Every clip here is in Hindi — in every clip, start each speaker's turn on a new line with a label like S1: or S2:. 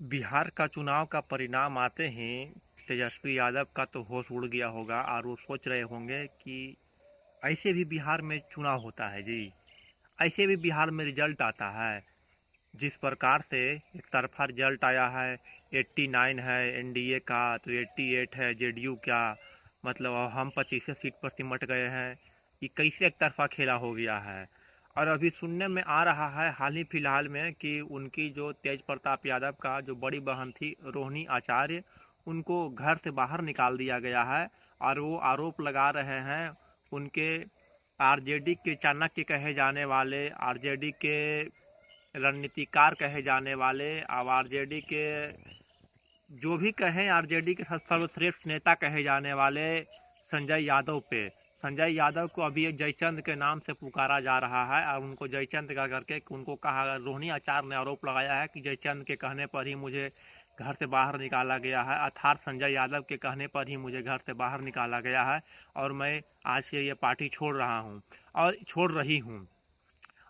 S1: बिहार का चुनाव का परिणाम आते ही तेजस्वी यादव का तो होश उड़ गया होगा और वो सोच रहे होंगे कि ऐसे भी बिहार में चुनाव होता है जी। ऐसे भी बिहार में रिजल्ट आता है। जिस प्रकार से एक तरफा रिजल्ट आया है, 89 है एनडीए का तो 88 है जेडीयू का। मतलब अब हम 25 सीट पर सिमट गए हैं। ये कैसे एक तरफा खेला हो गया है। और अभी सुनने में आ रहा है हाल ही फिलहाल में कि उनकी जो तेज प्रताप यादव का जो बड़ी बहन थी रोहिणी आचार्य, उनको घर से बाहर निकाल दिया गया है। और वो आरोप लगा रहे हैं उनके आरजेडी के चाणक्य कहे जाने वाले, आरजेडी के रणनीतिकार कहे जाने वाले, अब आरजेडी के जो भी कहें, आरजेडी के सर्वश्रेष्ठ नेता कहे जाने वाले संजय यादव पे। संजय यादव को अभी एक जयचंद के नाम से पुकारा जा रहा है और उनको जयचंद का करके उनको कहा, रोहिणी आचार्य ने आरोप लगाया है कि जयचंद के कहने पर ही मुझे घर से बाहर निकाला गया है, अर्थात संजय यादव के कहने पर ही मुझे घर से बाहर निकाला गया है और मैं आज से ये पार्टी छोड़ रहा हूँ और छोड़ रही हूँ।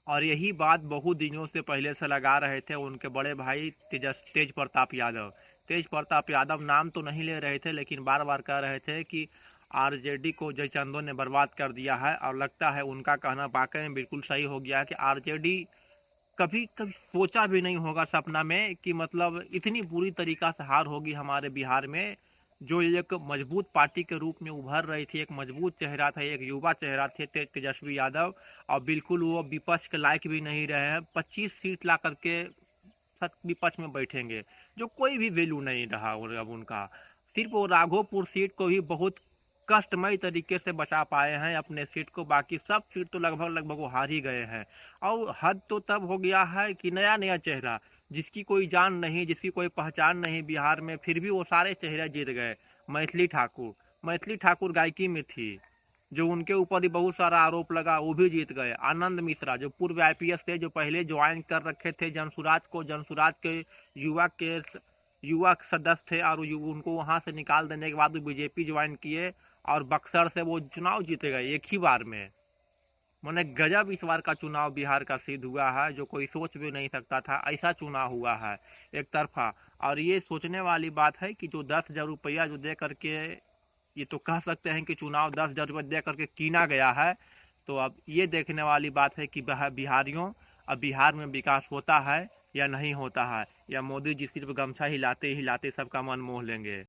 S1: और यही बात बहुत दिनों से पहले से लगा रहे थे उनके बड़े भाई तेज प्रताप यादव। तेज प्रताप यादव नाम तो नहीं ले रहे थे लेकिन बार बार कह रहे थे कि आरजेडी को जयचंदों ने बर्बाद कर दिया है। और लगता है उनका कहना वाकई में बिल्कुल सही हो गया कि आरजेडी कभी कभी सोचा भी नहीं होगा सपना में कि मतलब इतनी बुरी तरीका से हार होगी हमारे बिहार में। जो एक मजबूत पार्टी के रूप में उभर रही थी, एक मजबूत चेहरा था, एक युवा चेहरा थे तेजस्वी यादव, और बिल्कुल वो विपक्ष के लायक भी नहीं रहे हैं। 25 सीट ला करके विपक्ष में बैठेंगे जो कोई भी वैल्यू नहीं रहा अब उनका। सिर्फ वो राघोपुर सीट को ही बहुत कष्टमय तरीके से बचा पाए हैं अपने सीट को, बाकी सब सीट तो लगभग लगभग वो हार ही गए हैं। और हद तो तब हो गया है कि नया नया चेहरा जिसकी कोई जान नहीं, जिसकी कोई पहचान नहीं बिहार में, फिर भी वो सारे चेहरे जीत गए। मैथिली ठाकुर गायकी में थी, जो उनके ऊपर ही बहुत सारा आरोप लगा, वो भी जीत गए। आनंद मिश्रा जो पूर्व आईपीएस थे, जो पहले ज्वाइन कर रखे थे जनसुराज को, जनसुराज के युवा के युवा सदस्य थे और उनको वहां से निकाल देने के बाद वो बीजेपी ज्वाइन किए और बक्सर से वो चुनाव जीते गए एक ही बार में। मैंने गजब इस बार का चुनाव बिहार का सिद्ध हुआ है, जो कोई सोच भी नहीं सकता था ऐसा चुनाव हुआ है एक तरफा। और ये सोचने वाली बात है कि जो 10,000 रुपया जो दे करके, ये तो कह सकते हैं कि चुनाव 10,000 रुपये दे करके कीना गया है। तो अब ये देखने वाली बात है कि बिहारियों, अब बिहार में विकास होता है या नहीं होता है, या मोदी जी सिर्फ गमछा हिलाते हिलाते सबका मन मोह लेंगे।